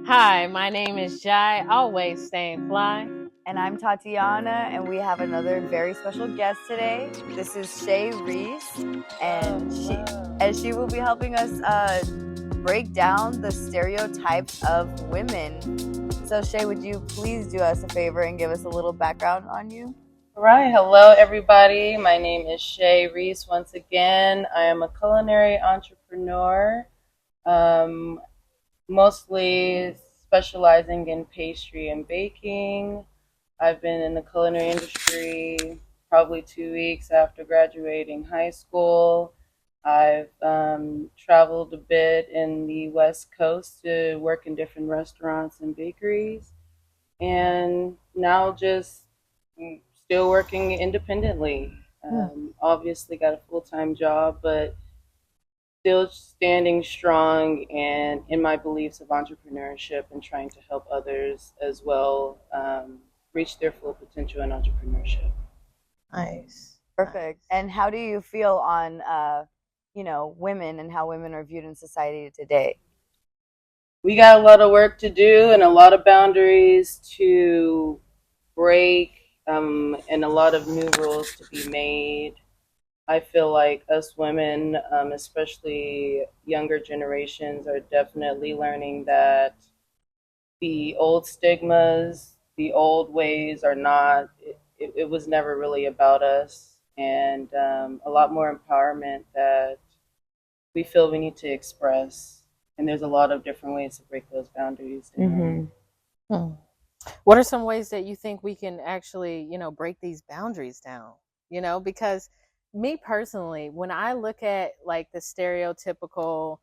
Hi, my name is Jai, always staying fly. And I'm Tatiana, and we have another very special guest today. This is Shay Reese, and she will be helping us break down the stereotypes of women. So, Shay, would you please do us a favor and give us a little background on you? Right. Hello, everybody. My name is Shay Reese once again. I am a culinary entrepreneur, um, mostly specializing in pastry and baking. I've been in the culinary industry probably 2 weeks after graduating high school. I've traveled a bit in the West Coast to work in different restaurants and bakeries, and now just still working independently. Obviously, got a full time job, but still standing strong and in my beliefs of entrepreneurship and trying to help others as well reach their full potential in entrepreneurship. Nice. Perfect. And how do you feel on, women and how women are viewed in society today? We got a lot of work to do and a lot of boundaries to break, and a lot of new rules to be made. I feel like us women, especially younger generations, are definitely learning that the old stigmas, the old ways are not, it was never really about us. And a lot more empowerment that we feel we need to express. And there's a lot of different ways to break those boundaries down. Hmm. What are some ways that you think we can actually, break these boundaries down? Because me personally, when I look at like the stereotypical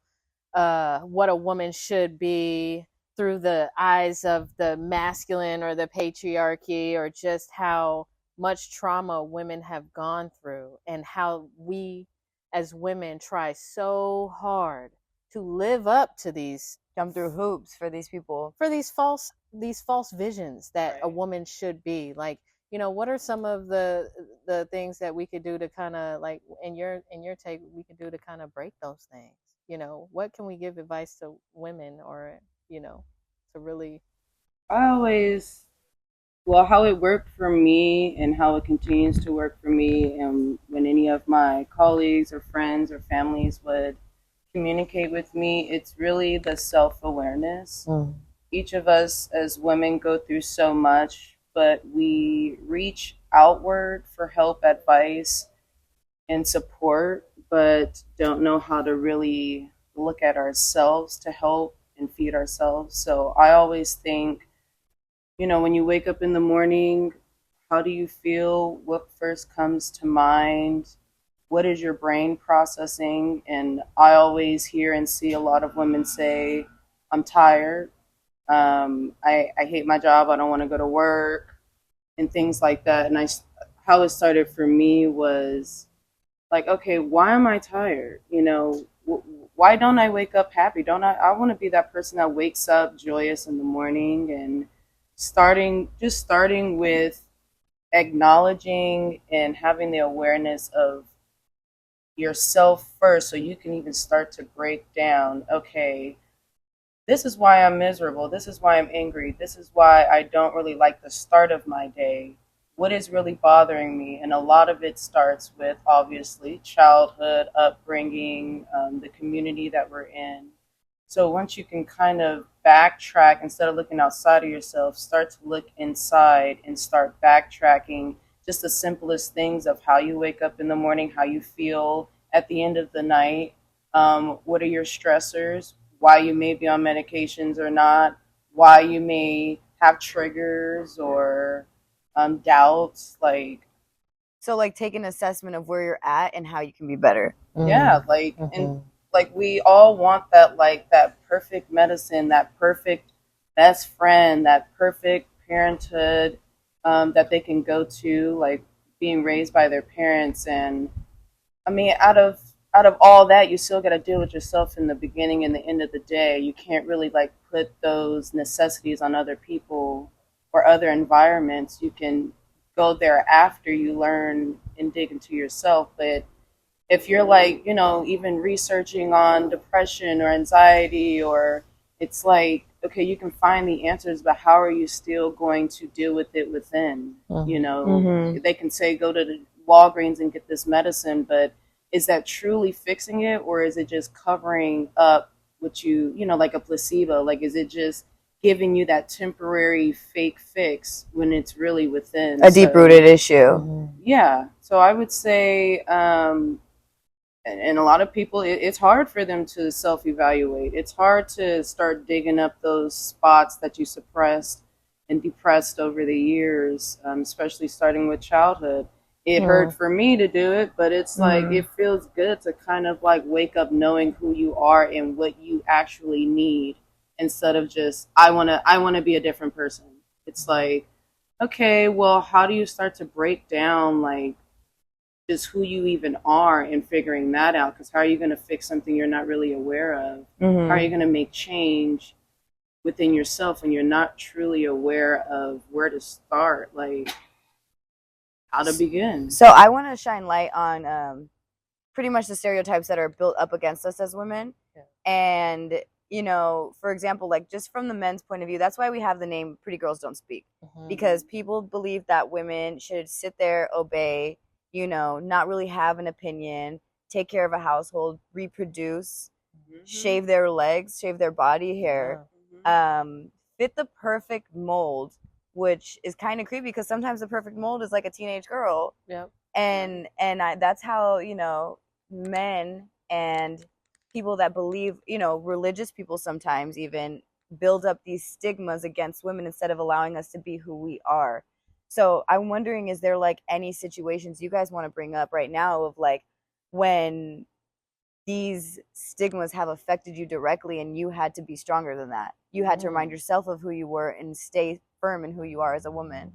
what a woman should be through the eyes of the masculine or the patriarchy, or just how much trauma women have gone through, and how we as women try so hard to live up to these Jump through hoops for these people. for these false visions that a Right. woman should be like. What are some of the things that we could do to kind of, like, in your take, we could do to kind of break those things? What can we give advice to women, or to really. I always, well, how it worked for me and how it continues to work for me, and when any of my colleagues or friends or families would communicate with me, it's really the self awareness. Mm. Each of us as women go through so much, but we reach outward for help, advice, and support, but don't know how to really look at ourselves to help and feed ourselves. So I always think, when you wake up in the morning, how do you feel? What first comes to mind? What is your brain processing? And I always hear and see a lot of women say, I'm tired. I hate my job. I don't want to go to work and things like that. And how it started for me was like, okay, why am I tired? Why don't I wake up happy? Don't I want to be that person that wakes up joyous in the morning, and starting with acknowledging and having the awareness of yourself first, so you can even start to break down, okay, this is why I'm miserable. This is why I'm angry. This is why I don't really like the start of my day. What is really bothering me? And a lot of it starts with, obviously, childhood, upbringing, the community that we're in. So once you can kind of backtrack, instead of looking outside of yourself, start to look inside and start backtracking just the simplest things of how you wake up in the morning, how you feel at the end of the night, what are your stressors, why you may be on medications or not, why you may have triggers or doubts. So, like, take an assessment of where you're at and how you can be better. Yeah, and like we all want that, like that perfect medicine, that perfect best friend, that perfect parenthood, that they can go to, like being raised by their parents. And I mean, out of all that, you still got to deal with yourself in the beginning and the end of the day. You can't really like put those necessities on other people or other environments. You can go there after you learn and dig into yourself. But if you're like, even researching on depression or anxiety, or it's like okay, you can find the answers, but how are you still going to deal with it within? You know, they can say go to the Walgreens and get this medicine, but is that truly fixing it, or is it just covering up what you know, like a placebo? Like, is it just giving you that temporary fake fix when it's really within a deep-rooted issue? Yeah. So I would say, and a lot of people, it's hard for them to self-evaluate. It's hard to start digging up those spots that you suppressed and depressed over the years, especially starting with childhood. It hurt for me to do it, but it's like it feels good to kind of like wake up knowing who you are and what you actually need, instead of just I want to be a different person. It's like, okay, well, how do you start to break down like just who you even are and figuring that out? Because how are you going to fix something you're not really aware of? How are you going to make change within yourself when you're not truly aware of where to start, like how to begin? So I want to shine light on pretty much the stereotypes that are built up against us as women. And, you know, for example, like just from the men's point of view, that's why we have the name Pretty Girls Don't Speak, because people believe that women should sit there, obey, you know, not really have an opinion, take care of a household, reproduce, shave their legs, shave their body hair, fit the perfect mold, which is kind of creepy because sometimes the perfect mold is like a teenage girl. And that's how, you know, men and people that believe, you know, religious people sometimes even build up these stigmas against women instead of allowing us to be who we are. So I'm wondering, is there like any situations you guys want to bring up right now of like when these stigmas have affected you directly and you had to be stronger than that? You had to remind yourself of who you were and stay firm in who you are as a woman.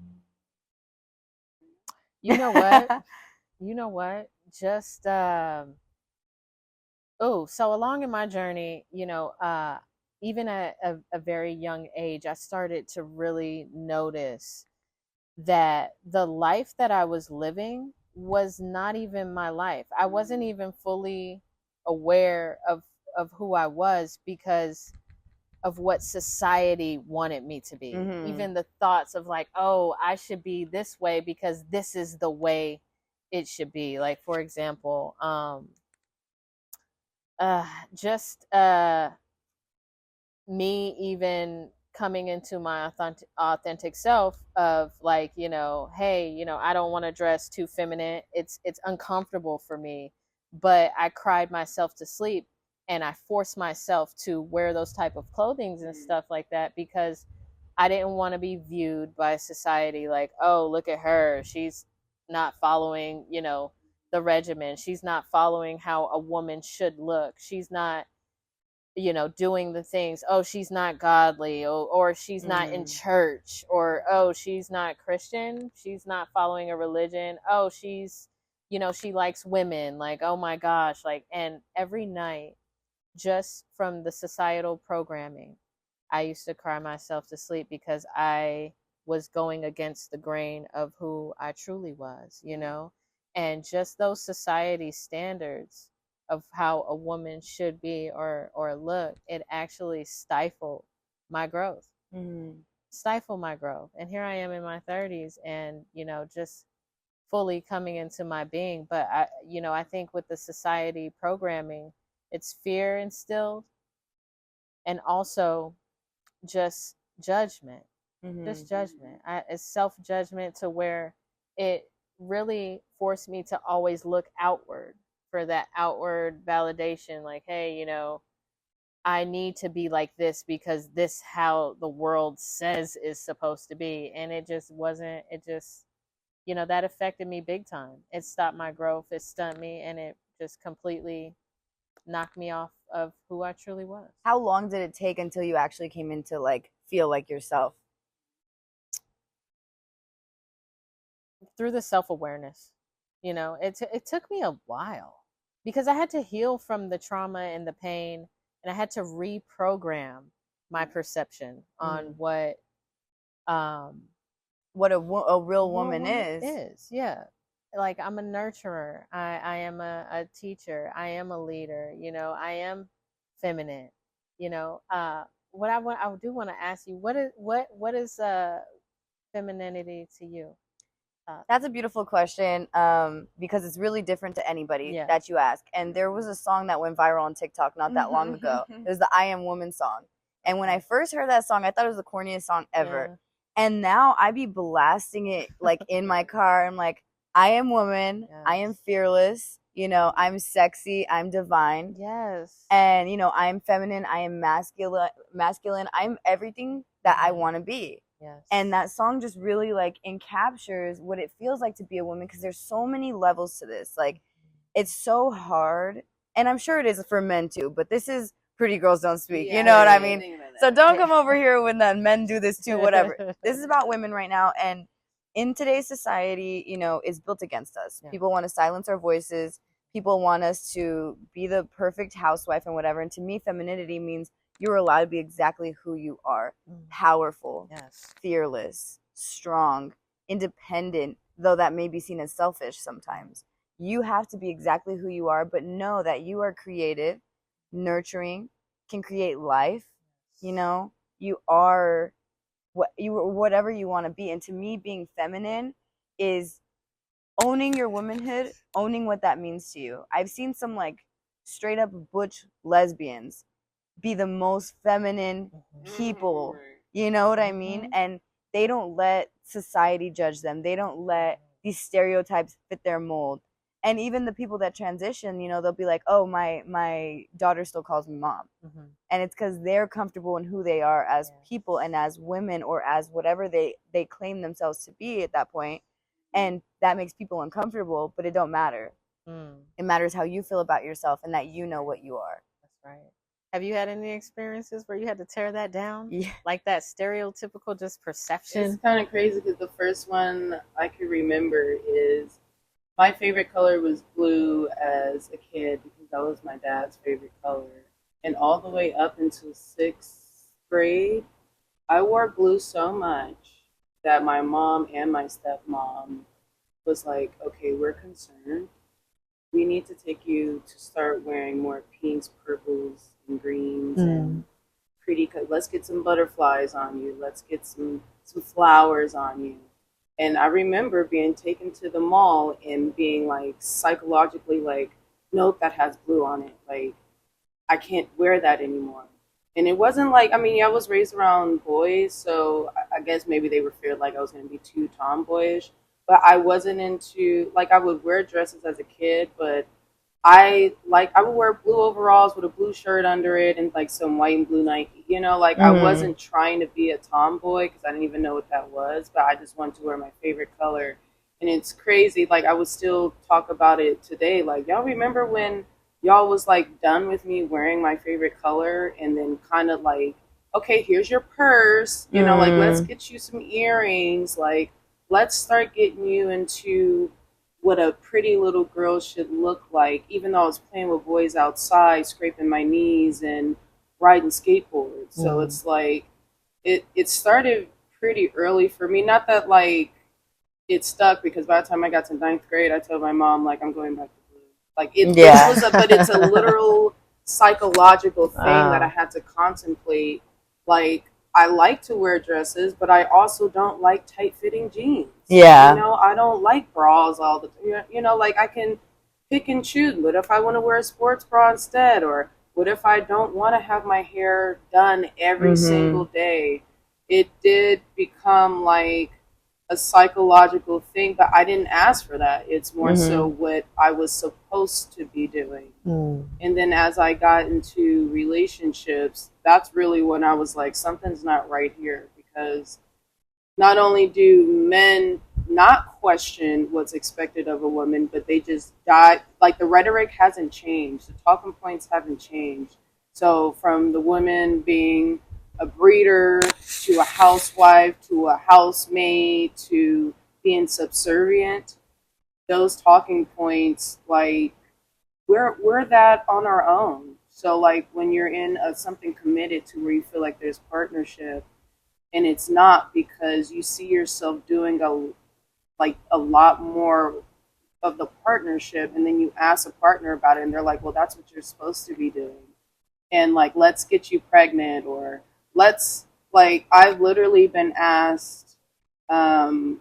You know what? Just so along in my journey, you know, even at a very young age, I started to really notice that the life that I was living was not even my life. I wasn't even fully aware of who I was because of what society wanted me to be. Even the thoughts of like, oh, I should be this way because this is the way it should be. Like, for example, just me even coming into my authentic self of like, you know, hey, you know, I don't want to dress too feminine. It's uncomfortable for me, but I cried myself to sleep and I forced myself to wear those type of clothings and stuff like that because I didn't want to be viewed by society like, oh, look at her, she's not following, you know, the regimen, she's not following how a woman should look, she's not, you know, doing the things, oh, she's not godly, or she's not in church, or oh, she's not Christian, she's not following a religion, oh, she's, you know, she likes women, like, oh my gosh, like, and every night, just from the societal programming, I used to cry myself to sleep because I was going against the grain of who I truly was, you know? And just those society standards of how a woman should be or look, it actually stifled my growth. Stifled my growth. And here I am in my 30s and, you know, just fully coming into my being. But I, you know, I think with the society programming, it's fear instilled and also just judgment, just judgment. It's self judgment to where it really forced me to always look outward for that outward validation. Like, hey, you know, I need to be like this because this how the world says is supposed to be, and it just wasn't. It just, you know, that affected me big time. It stopped my growth. It stunned me, and it just completely knocked me off of who I truly was. How long did it take until you actually came into like feel like yourself? Through the self-awareness, you know, it took me a while because I had to heal from the trauma and the pain, and I had to reprogram my perception on what a real woman is. Yeah, like I'm a nurturer, I am a teacher, I am a leader, you know, I am feminine, you know, I do want to ask you, what is femininity to you? That's a beautiful question, because it's really different to anybody Yeah. that you ask. And there was a song that went viral on TikTok not that long ago. It was the I Am Woman song. And when I first heard that song, I thought it was the corniest song ever. Yeah. And now I be blasting it like in my car. I'm like, I am woman. Yes. I am fearless. You know, I'm sexy. I'm divine. Yes. And, you know, I'm feminine. I am masculine. I'm everything that I want to be. Yes. And that song just really like encaptures what it feels like to be a woman, because there's so many levels to this. Like, it's so hard, and I'm sure it is for men too, but this is Pretty Girls Don't Speak. You know what I mean? So don't come over here when the men do this too, whatever. This is about women right now, and in today's society, you know, it's built against us. Yeah. People want to silence our voices. People want us to be the perfect housewife and whatever. And to me, femininity means you're allowed to be exactly who you are. Powerful, Yes. fearless, strong, independent, though that may be seen as selfish sometimes. You have to be exactly who you are, but know that you are creative, nurturing, can create life. You know, you are whatever you want to be. And to me, being feminine is owning your womanhood, owning what that means to you. I've seen some like straight up butch lesbians be the most feminine people. You know what I mean? And they don't let society judge them. They don't let these stereotypes fit their mold. And even the people that transition, you know, they'll be like, oh, my daughter still calls me mom. And it's because they're comfortable in who they are as people and as women, or as whatever they claim themselves to be at that point. And that makes people uncomfortable, but it don't matter. It matters how you feel about yourself and that you know what you are. That's right. Have you had any experiences where you had to tear that down? Yeah. Like that stereotypical just perception? It's kind of crazy because the first one I can remember is my favorite color was blue as a kid because that was my dad's favorite color. And all the way up until 6th grade, I wore blue so much that my mom and my stepmom was like, okay, we're concerned. We need to take you to start wearing more pinks, purples, and greens and pretty. Let's get some butterflies on you. Let's get some flowers on you. And I remember being taken to the mall and being like psychologically like, nope, that has blue on it. Like, I can't wear that anymore. And it wasn't like, I mean, I was raised around boys, so I guess maybe they were feared like I was going to be too tomboyish. But I wasn't into, like, I would wear dresses as a kid, but I would wear blue overalls with a blue shirt under it and like some white and blue Nike. You know, like I wasn't trying to be a tomboy because I didn't even know what that was, but I just wanted to wear my favorite color. And it's crazy. Like I would still talk about it today. Like, y'all remember when y'all was like done with me wearing my favorite color and then kind of like, okay, here's your purse. You know, like let's get you some earrings. Like let's start getting you into what a pretty little girl should look like, even though I was playing with boys outside, scraping my knees and riding skateboards. So it's like, it started pretty early for me. Not that like it stuck, because by the time I got to 9th grade, I told my mom like I'm going back to blue. Like but it's a literal psychological thing that I had to contemplate. Like, I like to wear dresses, but I also don't like tight-fitting jeans. Yeah. You know, I don't like bras all the time. You know, like I can pick and choose. What if I want to wear a sports bra instead? Or what if I don't want to have my hair done every single day? It did become like a psychological thing, but I didn't ask for that. It's more so what I was supposed to be doing. And then as I got into relationships, that's really when I was like, something's not right here, because not only do men not question what's expected of a woman, but they just die. Like the rhetoric hasn't changed. The talking points haven't changed. So from the women being a breeder to a housewife to a housemaid to being subservient, those talking points, like we're that on our own. So like when you're in something committed to where you feel like there's partnership, and it's not, because you see yourself doing a lot more of the partnership, and then you ask a partner about it and they're like, well, that's what you're supposed to be doing, and like, let's get you pregnant, or let's, like, I've literally been asked, um,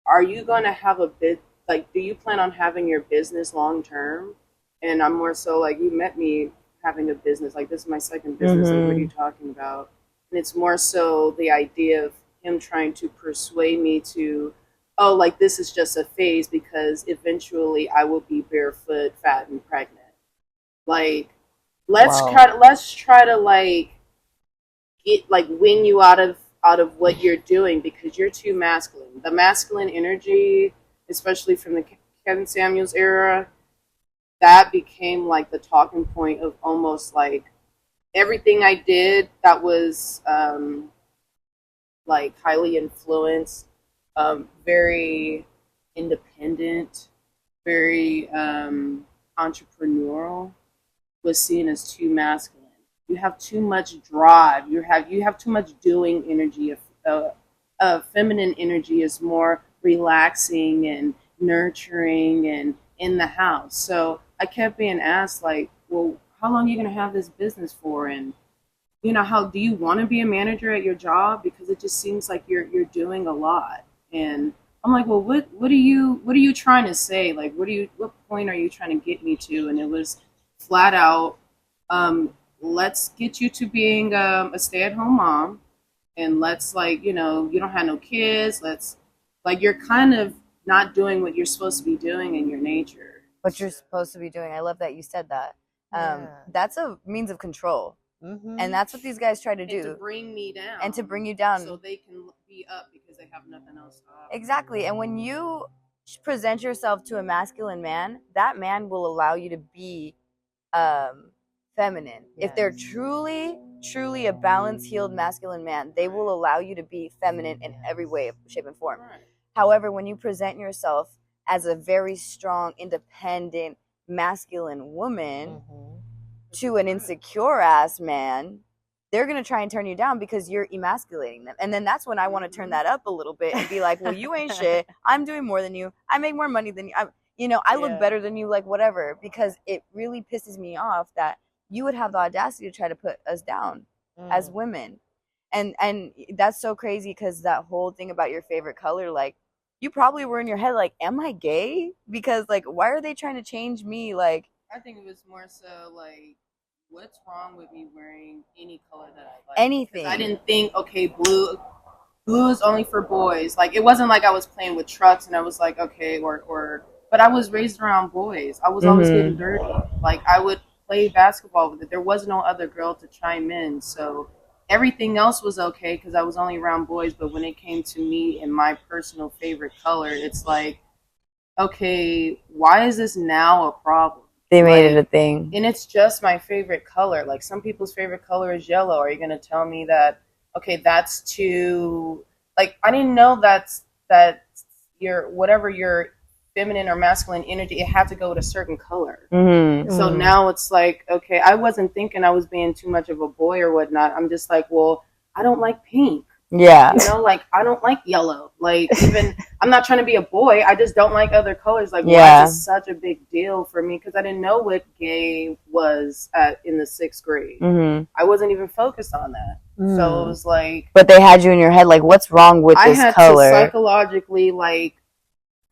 are you going to have a bit, like, do you plan on having your business long term? And I'm more so like, you met me having a business. Like, this is my second business. Like, what are you talking about? And it's more so the idea of him trying to persuade me to, oh, like, this is just a phase because eventually I will be barefoot, fat, and pregnant. Like, let's try to like get, like, win you out of what you're doing because you're too masculine. The masculine energy, especially from the Kevin Samuels era, that became like the talking point of almost like everything I did that was like highly influenced, very independent, very entrepreneurial, was seen as too masculine. You have too much drive. You have too much doing energy. Feminine energy is more relaxing and nurturing and in the house. So I kept being asked, like, well, how long are you gonna have this business for? And how do you want to be a manager at your job? Because it just seems like you're doing a lot. And I'm like, well, what are you trying to say? Like, what point are you trying to get me to? And it was flat out, let's get you to being a stay-at-home mom, and let's, like, you don't have no kids. Let's, like, you're kind of not doing what you're supposed to be doing in your nature. What you're supposed to be doing. I love that you said that. Yeah. That's a means of control. And that's what these guys try to do. And to bring me down. And to bring you down. So they can be up because they have nothing else to offer. Exactly. And when you present yourself to a masculine man, that man will allow you to be feminine. If they're truly a balanced, healed masculine man, they will allow you to be feminine in every way, shape, and form. Right. However, when you present yourself as a very strong, independent, masculine woman to an insecure ass man, they're going to try and turn you down because you're emasculating them. And then that's when I want to turn that up a little bit and be like, well, you ain't shit. I'm doing more than you. I make more money than you. I look better than you, like, whatever, because it really pisses me off that you would have the audacity to try to put us down as women. And that's so crazy because that whole thing about your favorite color, like, you probably were in your head like, am I gay? Because, like, why are they trying to change me? Like, I think it was more so like, what's wrong with me wearing any color that I like? Anything. 'Cause I didn't think, okay, blue is only for boys. Like, it wasn't like I was playing with trucks and I was like, okay, but I was raised around boys. I was always getting dirty. Like, I would play basketball with it. There was no other girl to chime in, so everything else was okay because I was only around boys. But when it came to me and my personal favorite color, it's like, okay, why is this now a problem? They made it a thing. And it's just my favorite color. Like, some people's favorite color is yellow. Are you going to tell me that, okay, that's too, like, I didn't know that your, whatever your feminine or masculine energy, it had to go with a certain color. So now it's like, okay, I wasn't thinking I was being too much of a boy or whatnot. I'm just like, well, I don't like pink. Yeah. Like, I don't like yellow. Like, even, I'm not trying to be a boy. I just don't like other colors. Like, why is this such a big deal for me? Because I didn't know what gay was in the 6th grade. I wasn't even focused on that. So it was like... But they had you in your head, like, what's wrong with this color? I had to psychologically, like,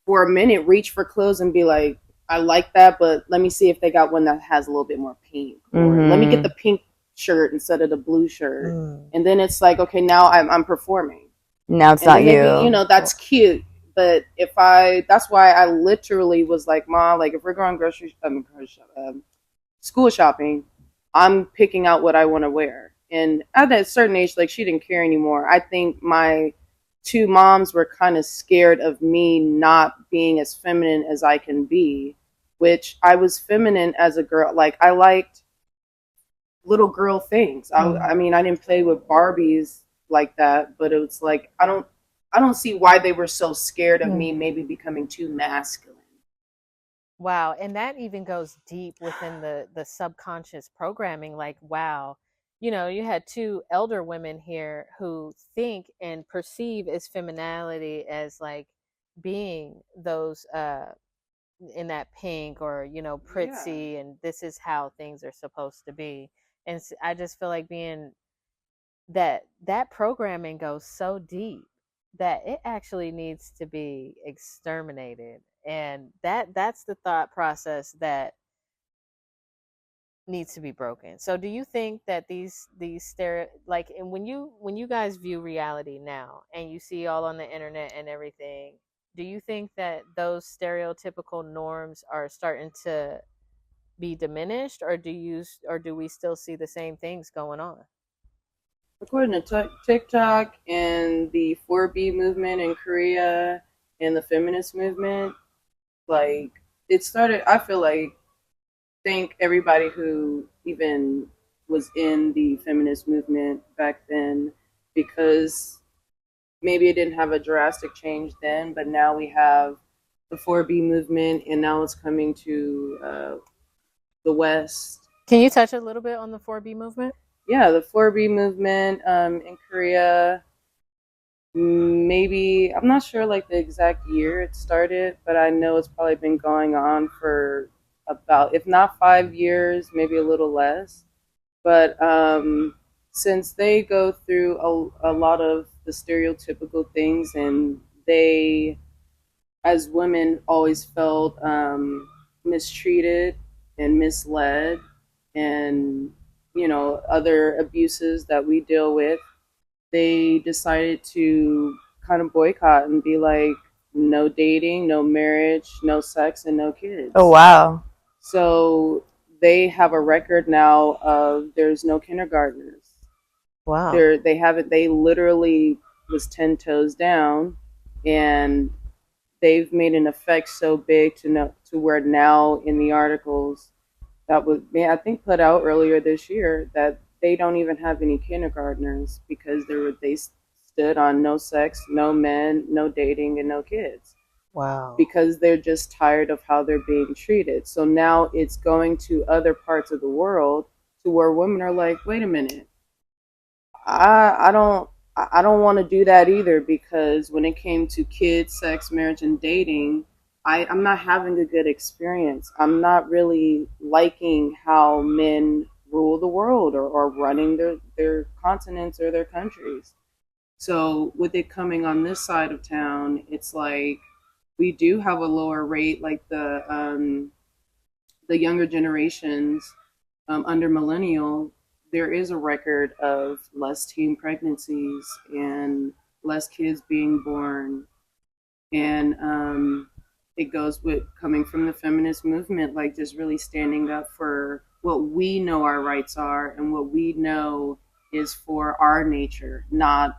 for a minute, reach for clothes and be like, I like that, but let me see if they got one that has a little bit more pink. Or let me get the pink shirt instead of the blue shirt. And then it's like, okay, now I'm performing. Now it's not you. That's cute. But that's why I literally was like, Ma, like, if we're going school shopping, I'm picking out what I want to wear. And at a certain age, like, she didn't care anymore. I think my 2 moms were kind of scared of me not being as feminine as I can be, which I was feminine as a girl. Like, I liked little girl things. I mean, I didn't play with Barbies like that, but it was like, I don't see why they were so scared of me maybe becoming too masculine. Wow. And that even goes deep within the subconscious programming. Like, wow, you had 2 elder women here who think and perceive as femininity as, like, being those in that pink or prissy, and this is how things are supposed to be. And I just feel like being that programming goes so deep that it actually needs to be exterminated, and that's the thought process that needs to be broken. So do you think that these like, and when you guys view reality now and you see all on the internet and everything, do you think that those stereotypical norms are starting to be diminished, or do we still see the same things going on? According to TikTok and the 4B movement in Korea and the feminist movement, like it started, I feel like, think everybody who even was in the feminist movement back then, because maybe it didn't have a drastic change then, but now we have the 4B movement, and now it's coming to the West. Can you touch a little bit on the 4B movement? Yeah, the 4B movement in Korea. Maybe I'm not sure like the exact year it started, but I know it's probably been going on for about, if not 5 years, maybe a little less. But since they go through a lot of the stereotypical things, and they, as women, always felt mistreated and misled, and other abuses that we deal with, they decided to kind of boycott and be like, no dating, no marriage, no sex, and no kids. Oh, wow. So they have a record now of there's no kindergartners. Wow. They literally was 10 toes down, and they've made an effect so big to where now in the articles that was, I think, put out earlier this year, that they don't even have any kindergartners because they stood on no sex, no men, no dating, and no kids. Wow. Because they're just tired of how they're being treated. So now it's going to other parts of the world to where women are like, wait a minute, I don't want to do that either, because when it came to kids, sex, marriage, and dating, I'm not having a good experience. I'm not really liking how men rule the world, or running their continents or their countries. So with it coming on this side of town, it's like we do have a lower rate, like the younger generations under millennial. There is a record of less teen pregnancies and less kids being born, and it goes with coming from the feminist movement, like just really standing up for what we know our rights are and what we know is for our nature, not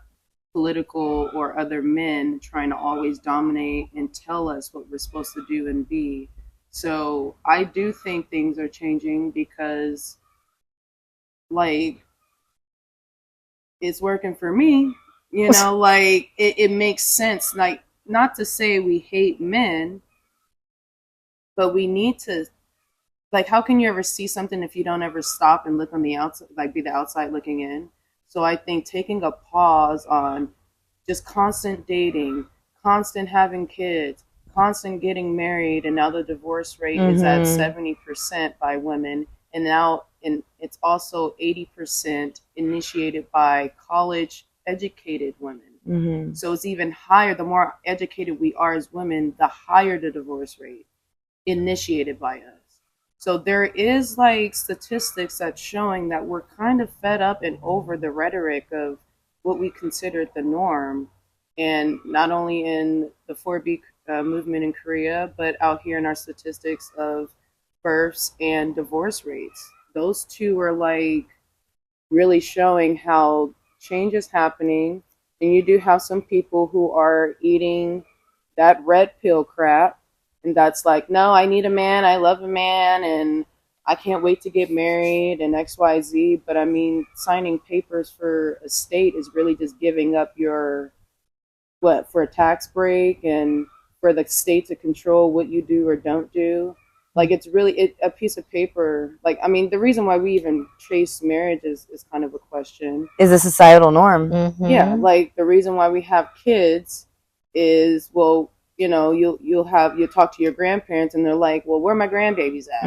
political or other men trying to always dominate and tell us what we're supposed to do and be. So I do think things are changing, because like it's working for me, like it makes sense. Like, not to say we hate men, but we need to, like, how can you ever see something if you don't ever stop and look on the outside, like be the outside looking in? So I think taking a pause on just constant dating, constant having kids, constant getting married, and now the divorce rate is at 70% by women, and it's also 80% initiated by college educated women. So it's even higher. The more educated we are as women, the higher the divorce rate initiated by us. So there is like statistics that's showing that we're kind of fed up and over the rhetoric of what we considered the norm, and not only in the 4B movement in Korea, but out here in our statistics of births and divorce rates. Those two are like really showing how change is happening. And you do have some people who are eating that red pill crap, and that's like, no, I need a man, I love a man, and I can't wait to get married, and XYZ. But I mean, signing papers for a state is really just giving up your, for a tax break, and for the state to control what you do or don't do. Like, it's really a piece of paper. Like, I mean, the reason why we even chase marriage is kind of a question. Is a societal norm. Yeah, like the reason why we have kids is, well, you'll talk to your grandparents, and they're like, well, where are my grandbabies at?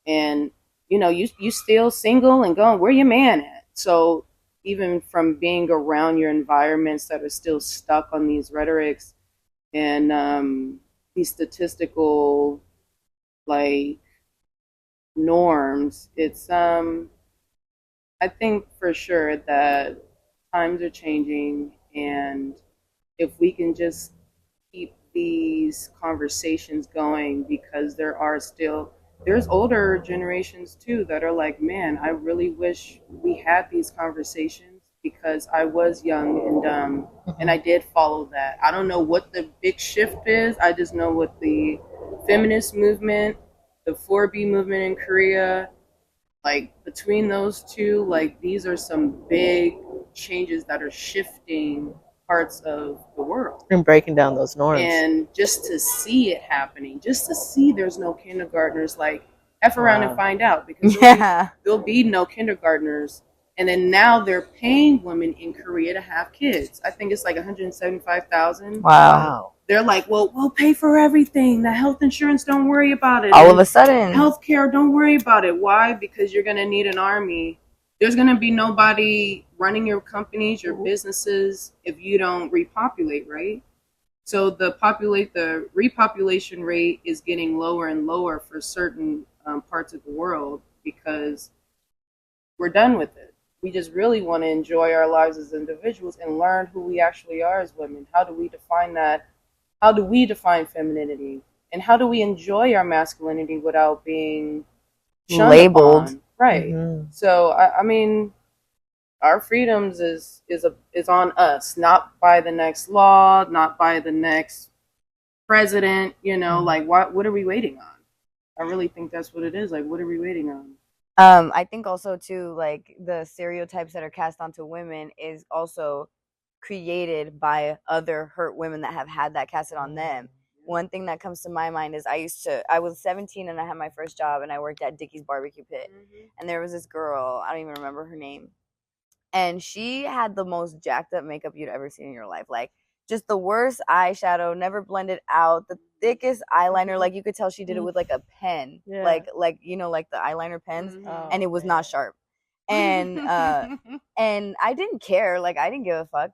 And you still single and going, where your man at? So even from being around your environments that are still stuck on these rhetorics and these statistical like norms. It's I think for sure that times are changing, and if we can just keep these conversations going, because there's older generations too that are like, man, I really wish we had these conversations because I was young and dumb and I did follow that. I don't know what the big shift is. I just know what the feminist movement, the 4B movement in Korea, like between those two, like these are some big changes that are shifting parts of the world And breaking down those norms. and just to see it happening, just to see there's no kindergartners, like F around and find out, because there'll be no kindergartners. And then now they're paying women in Korea to have kids. I think it's like 175,000. Wow. They're like, well, we'll pay for everything. The health insurance, don't worry about it. All And of a sudden. healthcare, don't worry about it. Why? Because you're going to need an army. There's going to be nobody running your companies, your businesses, if you don't repopulate, right? So the repopulation rate is getting lower and lower for certain parts of the world because we're done with it. We just really want to enjoy our lives as individuals and learn who we actually are as women. How do we define that? How do we define femininity? And how do we enjoy our masculinity without being labeled? Upon? Right. Mm-hmm. So I mean, our freedoms is on us, not by the next law, not by the next president. You know, like what are we waiting on? I really think that's what it is. Like, what are we waiting on? I think also too, like the stereotypes that are cast onto women is also created by other hurt women that have had that casted on them. One thing that comes to my mind is I was 17 and I had my first job and I worked at Dickie's Barbecue Pit. And there was this girl, I don't even remember her name. And she had the most jacked up makeup you'd ever seen in your life. Like just the worst eyeshadow, never blended out, the thickest eyeliner. Like you could tell she did it with like a pen, like you know, like the eyeliner pens, and it was not sharp. And and I didn't care, like I didn't give a fuck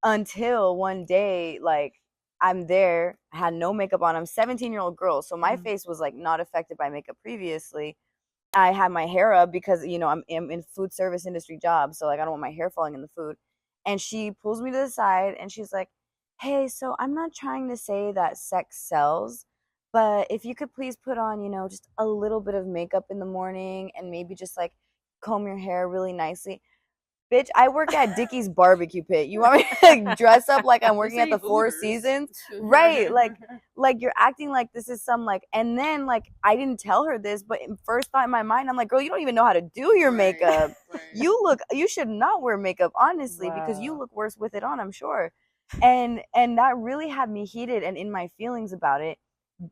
until one day, like I'm there, I had no makeup on. I'm 17-year-old girl, so my face was like not affected by makeup previously. I had my hair up because, you know, I'm in food service industry job. So like, I don't want my hair falling in the food. And she pulls me to the side and she's like, hey, so I'm not trying to say that sex sells, but if you could please put on, you know, just a little bit of makeup in the morning and maybe just like comb your hair really nicely. Bitch, I work at Dickie's Barbecue Pit. You want me to like dress up like I'm working at the Four Seasons? Right. Like you're acting like this is some like, and then like I didn't tell her this, but first thought in my mind, I'm like, girl, you don't even know how to do your makeup. You should not wear makeup, honestly, because you look worse with it on, I'm sure. And that really had me heated and in my feelings about it.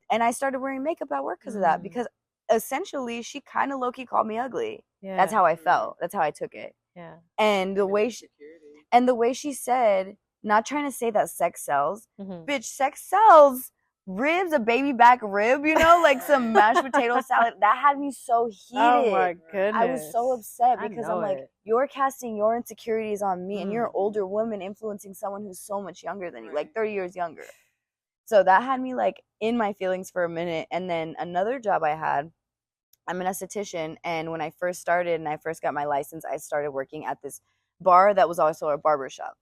And I started wearing makeup at work because of that, because essentially she kind of low-key called me ugly. That's how I felt. That's how I took it. Yeah. And the way she said, not trying to say that sex sells, bitch, sex sells ribs, a baby back rib, you know, like some mashed potato salad. That had me so heated. Oh my goodness. I was so upset because I'm like, you're casting your insecurities on me, and you're an older woman influencing someone who's so much younger than you, like 30 years younger. So that had me like in my feelings for a minute. And then another job I had, I'm an esthetician, and when I first started and I first got my license, I started working at this bar that was also a barber shop.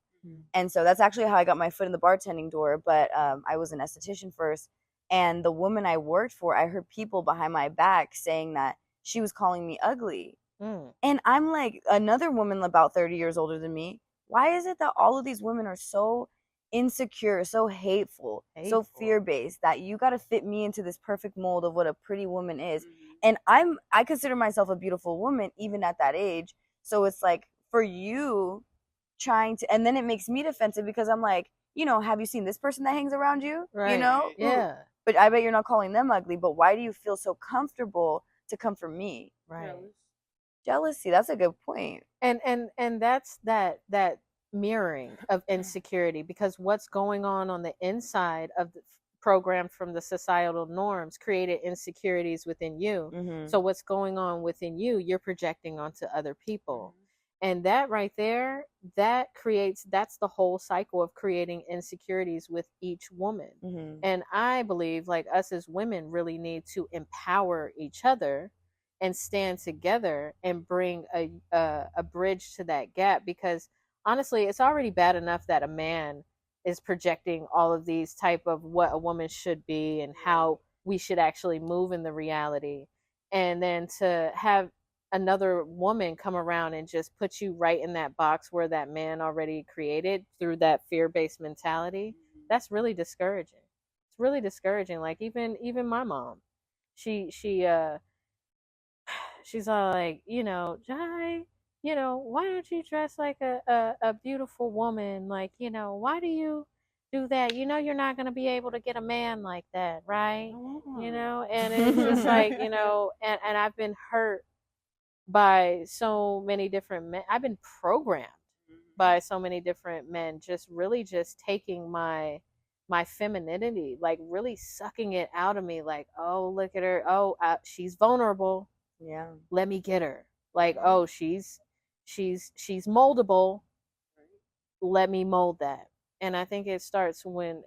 And so that's actually how I got my foot in the bartending door. But I was an esthetician first, and the woman I worked for, I heard people behind my back saying that she was calling me ugly. And I'm like, another woman about 30 years older than me, why is it that all of these women are so insecure, so hateful, so fear-based, that you got to fit me into this perfect mold of what a pretty woman is? And I consider myself a beautiful woman even at that age. So it's like, for you trying to, and then it makes me defensive because I'm like, you know, have you seen this person that hangs around you? Right. You know? Yeah. But I bet you're not calling them ugly, but why do you feel so comfortable to come for me? Right. Jealousy. That's a good point. And that's that mirroring of insecurity, because what's going on the inside of the program from the societal norms created insecurities within you. So what's going on within you, you're projecting onto other people. And that right there, that's the whole cycle of creating insecurities with each woman. Mm-hmm. And I believe like us as women really need to empower each other and stand together and bring a bridge to that gap, because honestly it's already bad enough that a man is projecting all of these type of what a woman should be and how we should actually move in the reality, and then to have another woman come around and just put you right in that box where that man already created through that fear-based mentality. That's really discouraging. It's really discouraging. Like even my mom, she she's all like, Jai, why don't you dress like a beautiful woman? Like, why do you do that? You're not going to be able to get a man like that, right? And it's just like, and I've been hurt by so many different men. I've been programmed by so many different men, just really just taking my femininity, like really sucking it out of me. Like, oh, look at her. Oh, she's vulnerable. Yeah. Let me get her. Like, oh, she's moldable. Let me mold that. And I think it starts with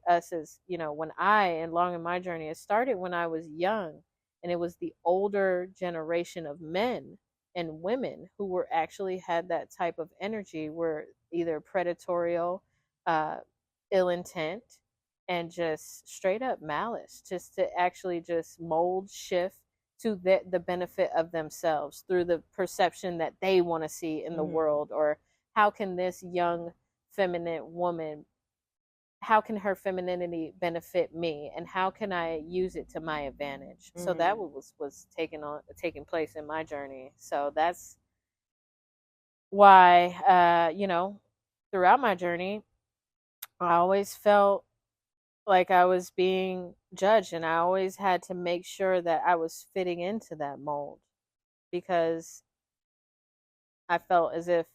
us as, when and long in my journey, it started when I was young, and it was the older generation of men and women who were actually had that type of energy, were either predatorial, uh, ill intent, and just straight up malice, just to actually just mold, shift to the benefit of themselves through the perception that they want to see in the world, or how can this young feminine woman, how can her femininity benefit me, and how can I use it to my advantage? So that was taking place in my journey. So that's why throughout my journey I always felt like I was being judged, and I always had to make sure that I was fitting into that mold, because I felt as if,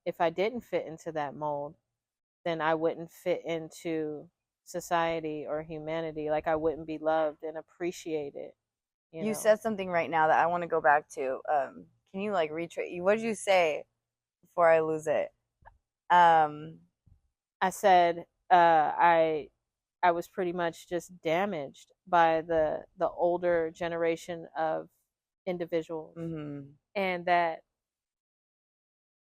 if I didn't fit into that mold, then I wouldn't fit into society or humanity. Like I wouldn't be loved and appreciated. You said something right now that I want to go back to. Can you like retrace? What did you say before I lose it? I said I was pretty much just damaged by the older generation of individuals, and that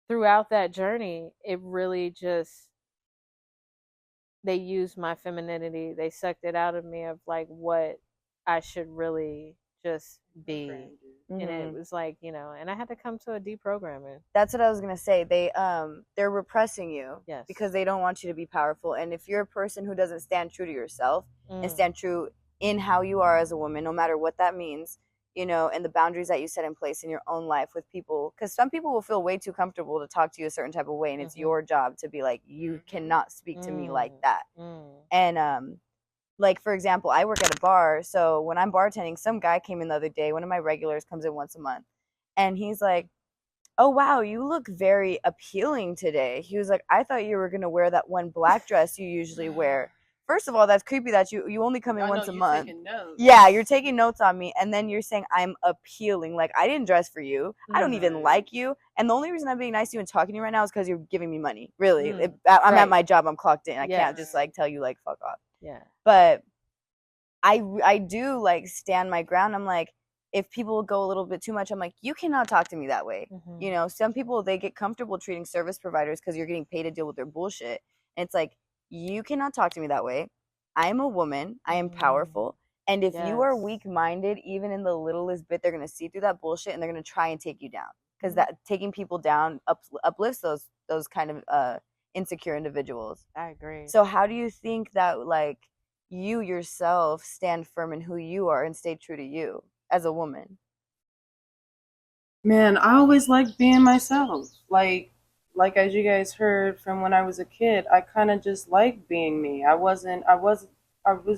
throughout that journey, it really just, they used my femininity. They sucked it out of me of like what I should really just be. And it was like, and I had to come to a deprogramming. That's what I was gonna say. They're repressing you, Yes, because they don't want you to be powerful. And if you're a person who doesn't stand true to yourself and stand true in how you are as a woman, no matter what that means, and the boundaries that you set in place in your own life with people, because some people will feel way too comfortable to talk to you a certain type of way, and it's your job to be like, you cannot speak to me like that. And like, for example, I work at a bar, so when I'm bartending, some guy came in the other day, one of my regulars comes in once a month, and he's like, oh wow, you look very appealing today. He was like, I thought you were gonna wear that one black dress you usually wear. First of all, that's creepy that you only come in once a month. Yeah, you're taking notes on me, and then you're saying I'm appealing. Like, I didn't dress for you. I don't even like you. And the only reason I'm being nice to you and talking to you right now is because you're giving me money. Really, I'm at my job. I'm clocked in. I can't just like tell you like fuck off. Yeah. But I do like stand my ground. I'm like, if people go a little bit too much, I'm like, you cannot talk to me that way. Some people, they get comfortable treating service providers because you're getting paid to deal with their bullshit. And it's like, you cannot talk to me that way. I am a woman. I am powerful. And if you are weak-minded, even in the littlest bit, they're going to see through that bullshit and they're going to try and take you down. Because that taking people down uplifts those kind of insecure individuals. I agree. So how do you think that like you yourself stand firm in who you are and stay true to you as a woman? Man, I always liked being myself. Like as you guys heard from when I was a kid, I kind of just liked being me. I was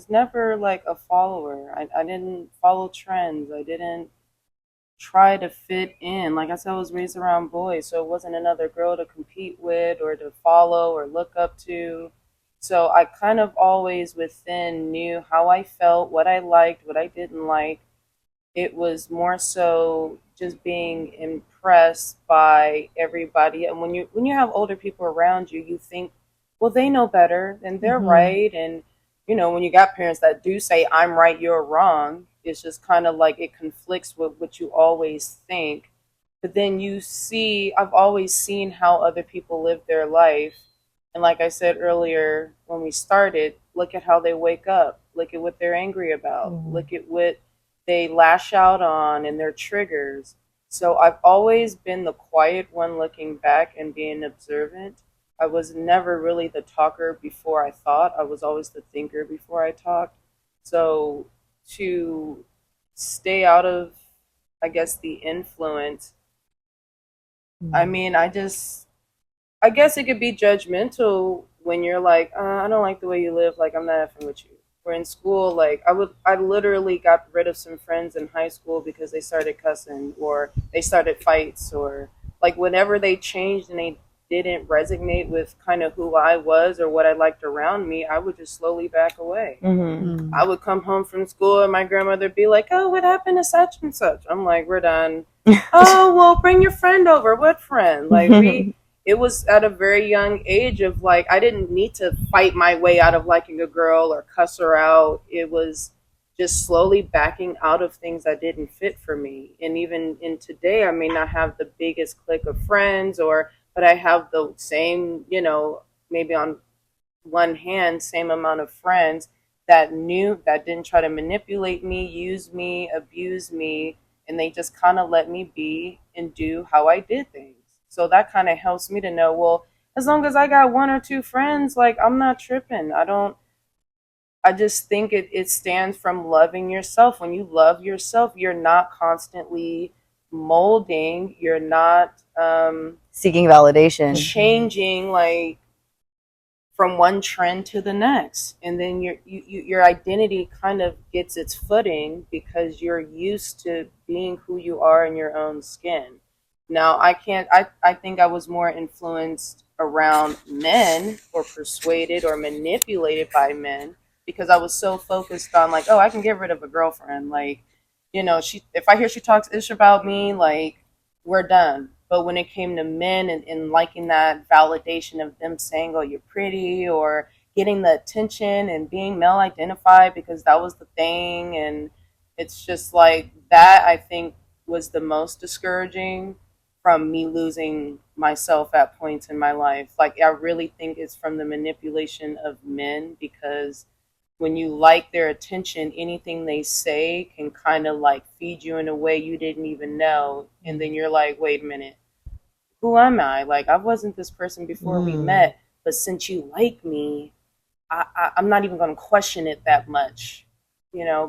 never like a follower. I didn't follow trends. I didn't try to fit in. Like I said, I was raised around boys, so it wasn't another girl to compete with or to follow or look up to. So I kind of always within knew how I felt, what I liked, what I didn't like. It was more so just being impressed by everybody. And when you have older people around you, you think, well, they know better and they're right. And when you got parents that do say I'm right, you're wrong, it's just kind of like it conflicts with what you always think. But then I've always seen how other people live their life. And like I said earlier when we started, look at how they wake up, look at what they're angry about, look at what they lash out on and their triggers. So I've always been the quiet one looking back and being observant. I was never really the talker before I thought. I was always the thinker before I talked. So to stay out of, I guess, the influence, I mean, I guess it could be judgmental when you're like, I don't like the way you live. Like, I'm not effing with you. Or in school, like, I literally got rid of some friends in high school because they started cussing or they started fights or like whenever they changed and they didn't resonate with kind of who I was or what I liked around me, I would just slowly back away. I would come home from school and my grandmother would be like, oh, what happened to such and such? I'm like, we're done. Oh, well, bring your friend over. What friend? Like, it was at a very young age of like, I didn't need to fight my way out of liking a girl or cuss her out. It was just slowly backing out of things that didn't fit for me. And even in today, I may not have the biggest clique of friends but I have the same, maybe on one hand, same amount of friends that didn't try to manipulate me, use me, abuse me, and they just kind of let me be and do how I did things. So that kind of helps me to know, well, as long as I got one or two friends, like I'm not tripping. I just think it stands from loving yourself. When you love yourself, you're not constantly molding, you're not seeking validation, changing like from one trend to the next, and then your identity kind of gets its footing because you're used to being who you are in your own skin. Now I think I was more influenced around men or persuaded or manipulated by men because I was so focused on like, oh, I can get rid of a girlfriend, like, she, if I hear she talks ish about me, like, we're done. But when it came to men and liking that validation of them saying, oh, you're pretty, or getting the attention and being male identified because that was the thing. And it's just like that, I think, was the most discouraging from me losing myself at points in my life. Like, I really think it's from the manipulation of men because when you like their attention, anything they say can kind of like feed you in a way you didn't even know. And then you're like, wait a minute, who am I? Like, I wasn't this person before we met, but since you like me, I'm not even going to question it that much,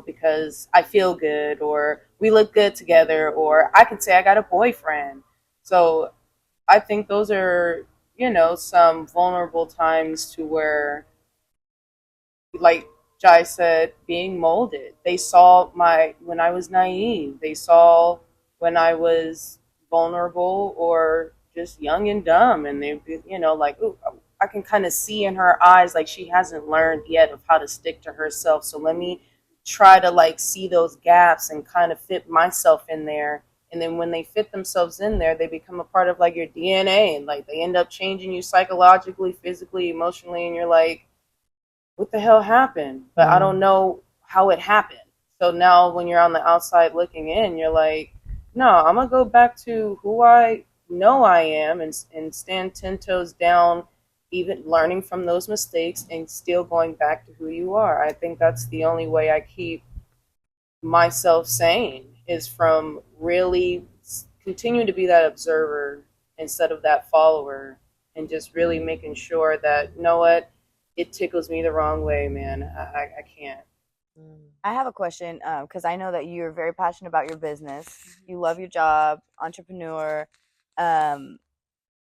because I feel good or we look good together or I can say I got a boyfriend. So I think those are, some vulnerable times to where, like Jai said, being molded. They saw when I was naive. They saw when I was vulnerable or just young and dumb, and they, like, ooh, I can kind of see in her eyes like she hasn't learned yet of how to stick to herself. So let me try to like see those gaps and kind of fit myself in there. And then when they fit themselves in there, they become a part of like your DNA, and like they end up changing you psychologically, physically, emotionally, and you're like, what the hell happened? But I don't know how it happened. So now when you're on the outside looking in, you're like, no, I'm going to go back to who I know I am and stand 10 toes down, even learning from those mistakes and still going back to who you are. I think that's the only way I keep myself sane, is from really continuing to be that observer instead of that follower, and just really making sure that, you know what, it tickles me the wrong way, man. I can't. I have a question because I know that you're very passionate about your business. You love your job, entrepreneur.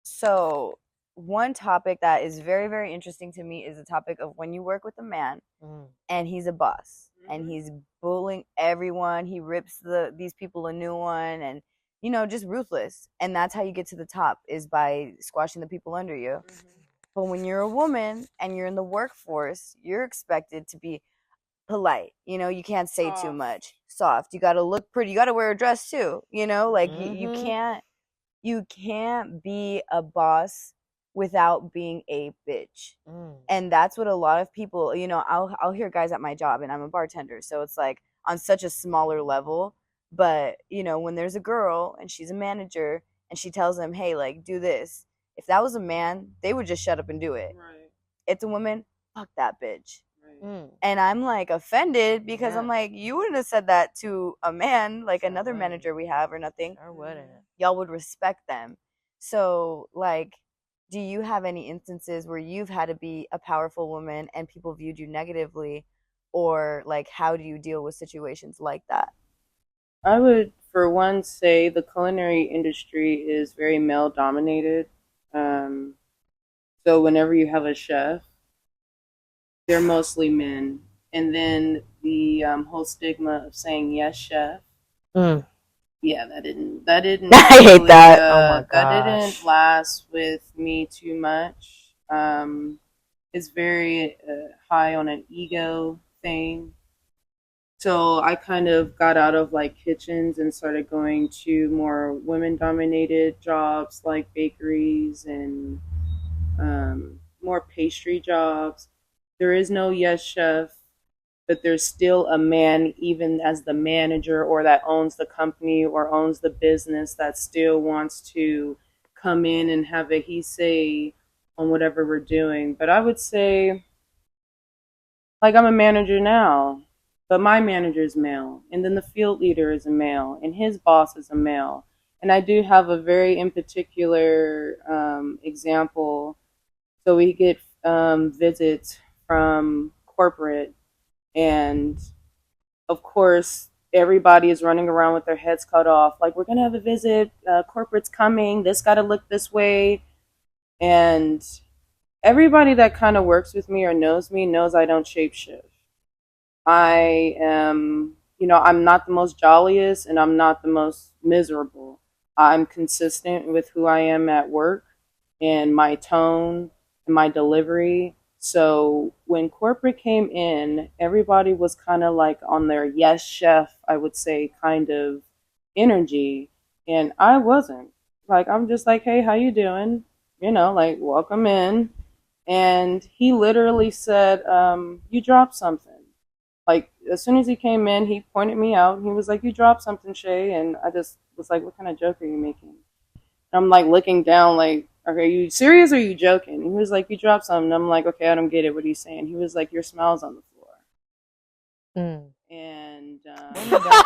So one topic that is very, very interesting to me is the topic of when you work with a man and he's a boss and he's bullying everyone. He rips these people a new one and, just ruthless. And that's how you get to the top, is by squashing the people under you. But when you're a woman and you're in the workforce, you're expected to be polite. You can't say too Soft. much. Soft. You got to look pretty. You got to wear a dress too. Like you Mm-hmm. can't be a boss without being a bitch. Mm. And that's what a lot of people, I'll hear guys at my job, and I'm a bartender, so it's like on such a smaller level. But when there's a girl and she's a manager and she tells them, hey, like, do this, if that was a man, they would just shut up and do it. Right. It's a woman, fuck that bitch. Right. Mm. And I'm like offended because Yeah. I'm like, you wouldn't have said that to a man, like Sure another wouldn't. manager we have or nothing. Sure wouldn't. Y'all would respect them. So, like, do you have any instances where you've had to be a powerful woman and people viewed you negatively? Or, like, how do you deal with situations like that? I would, for one, say the culinary industry is very male dominated. Um, so whenever you have a chef, they're mostly men. And then the whole stigma of saying yes, chef. Mm. Yeah, that didn't I hate really, that. Oh my that gosh. didn't last with me too much. It's very high on an ego thing. So I kind of got out of like kitchens and started going to more women dominated jobs like bakeries and more pastry jobs. There is no yes chef, but there's still a man, even as the manager or that owns the company or owns the business, that still wants to come in and have a he say on whatever we're doing. But I would say, like, I'm a manager now, but my manager is male, and then the field leader is a male, and his boss is a male. And I do have a very in particular example. So we get visits from corporate, and of course, everybody is running around with their heads cut off. Like, we're going to have a visit, corporate's coming, this got to look this way. And everybody that kind of works with me or knows me knows I don't shapeshift. I am, I'm not the most jolliest and I'm not the most miserable. I'm consistent with who I am at work and my tone and my delivery. So when corporate came in, everybody was kind of like on their yes chef, I would say, kind of energy, and I wasn't. Like, I'm just like, hey, how you doing? Like, welcome in. And he literally said, you dropped something. Like, as soon as he came in, he pointed me out. He was like, you dropped something, Shay. And I just was like, what kind of joke are you making? And I'm like looking down, like, okay, are you serious or are you joking? And he was like, you dropped something. And I'm like, okay, I don't get it. What are you saying? He was like, your smell's on the floor. Mm. And Women don't.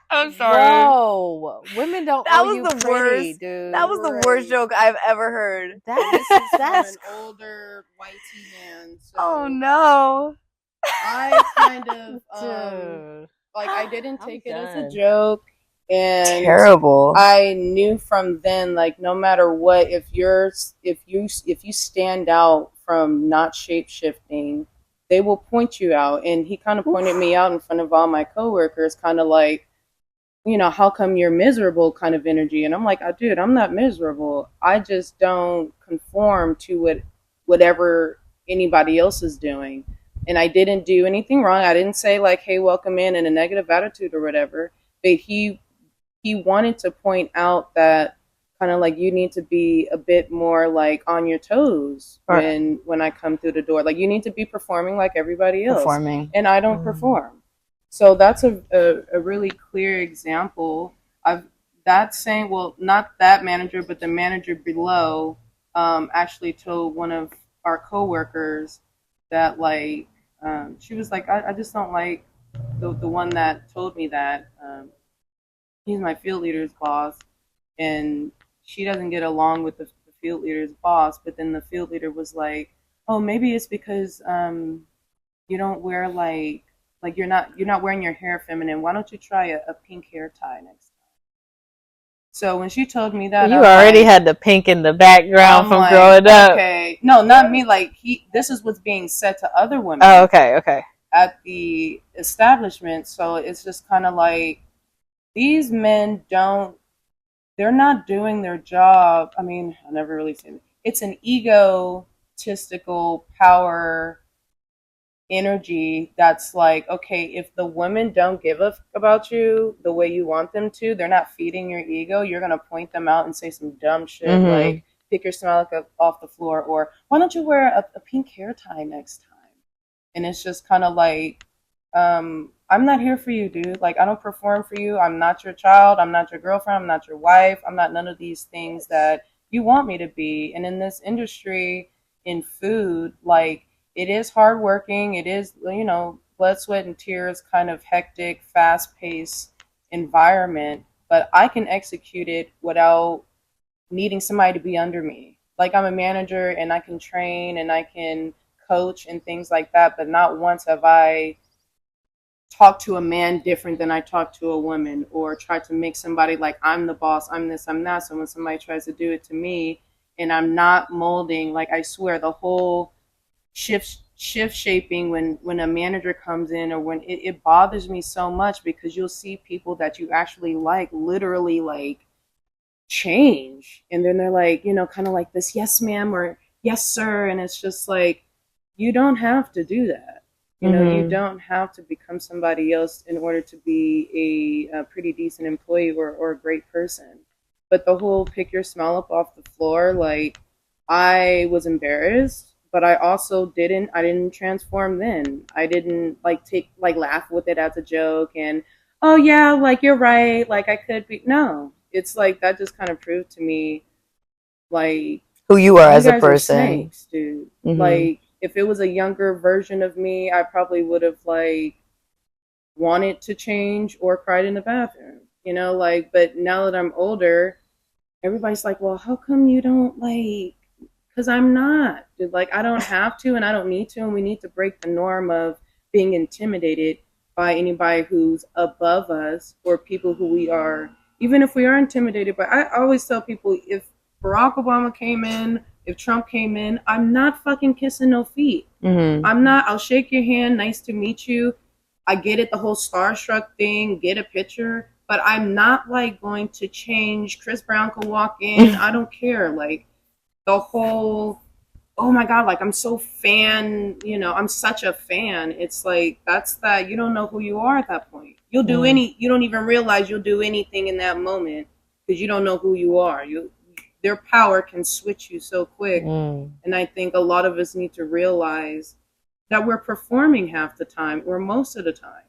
I'm sorry. Whoa, women don't That owe was you the pretty, worst. dude. That was the worst joke I've ever heard. That's an older white man. So Oh no. I kind of dude. like, I didn't I'm take it as a done. joke, and Terrible. I knew from then, like, no matter what, if you stand out from not shape shifting, they will point you out. And he kind of pointed me out in front of all my coworkers, kind of like, how come you're miserable kind of energy. And I'm like, oh, dude, I'm not miserable. I just don't conform to whatever anybody else is doing. And I didn't do anything wrong. I didn't say like, hey, welcome in a negative attitude or whatever. But he wanted to point out that kind of like, you need to be a bit more like on your toes when I come through the door. Like, you need to be performing like everybody else. Performing. And I don't perform. So that's a really clear example of that saying, well, not that manager, but the manager below actually told one of our coworkers that, like, she was like, I just don't like the one that told me that. He's my field leader's boss, and she doesn't get along with the field leader's boss. But then the field leader was like, oh, maybe it's because you don't wear like you're not wearing your hair feminine. Why don't you try a pink hair tie next time? So when she told me that, You already had the pink in the background from growing up. Okay, no, not me. Like, this is what's being said to other women. Oh, okay. At the establishment. So it's just kind of like, these men they're not doing their job. I mean, I never really say that. It's an egotistical power energy that's like, okay, if the women don't give a about you the way you want them to, they're not feeding your ego, you're gonna point them out and say some dumb shit like pick your stomach up off the floor, or why don't you wear a pink hair tie next time? And it's just kind of like, I'm not here for you, dude. Like, I don't perform for you. I'm not your child. I'm not your girlfriend. I'm not your wife. I'm not none of these things that you want me to be. And in this industry, in food, like, it is hardworking. It is, blood, sweat, and tears, kind of hectic, fast paced environment. But I can execute it without needing somebody to be under me. Like, I'm a manager and I can train and I can coach and things like that. But not once have I talk to a man different than I talk to a woman, or try to make somebody like I'm the boss, I'm this, I'm that. So when somebody tries to do it to me and I'm not molding, like, I swear the whole shift shaping when a manager comes in, or when it bothers me so much, because you'll see people that you actually like literally like change, and then they're like, kind of like this yes ma'am or yes sir, and it's just like, you don't have to do that. You don't have to become somebody else in order to be a pretty decent employee or a great person. But the whole pick your smell up off the floor, like, I was embarrassed, but I didn't transform then. I didn't laugh with it as a joke and, oh yeah, like, you're right, like, I could be. No, it's like that just kind of proved to me, like, who you are you as a guys are person. snakes, dude. Like, if it was a younger version of me, I probably would have like wanted to change or cried in the bathroom, like, but now that I'm older, everybody's like, well, how come you don't, like, because I'm not, dude. Like, I don't have to and I don't need to, and we need to break the norm of being intimidated by anybody who's above us, or people who we are, even if we are intimidated. But I always tell people, if Barack Obama came in, if Trump came in, I'm not fucking kissing no feet. I'm not. I'll shake your hand, nice to meet you. I get it, the whole starstruck thing, get a picture, but I'm not like going to change. Chris Brown can walk in, I don't care. Like, the whole, oh my god, like, I'm so fan, I'm such a fan. It's like, that's that, you don't know who you are at that point. You don't even realize you'll do anything in that moment, because you don't know who you are. Their power can switch you so quick. And I think a lot of us need to realize that we're performing half the time or most of the time.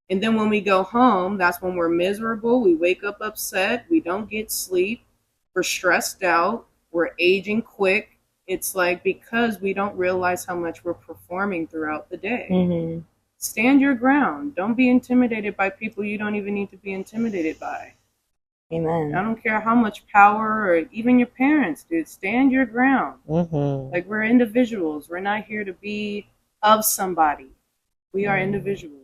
And then when we go home, that's when we're miserable. We wake up upset. We don't get sleep. We're stressed out. We're aging quick. It's like, because we don't realize how much we're performing throughout the day. Stand your ground. Don't be intimidated by people you don't even need to be intimidated by. Amen. I don't care how much power, or even your parents, dude. Stand your ground. Like, we're individuals. We're not here to be of somebody. We are individuals.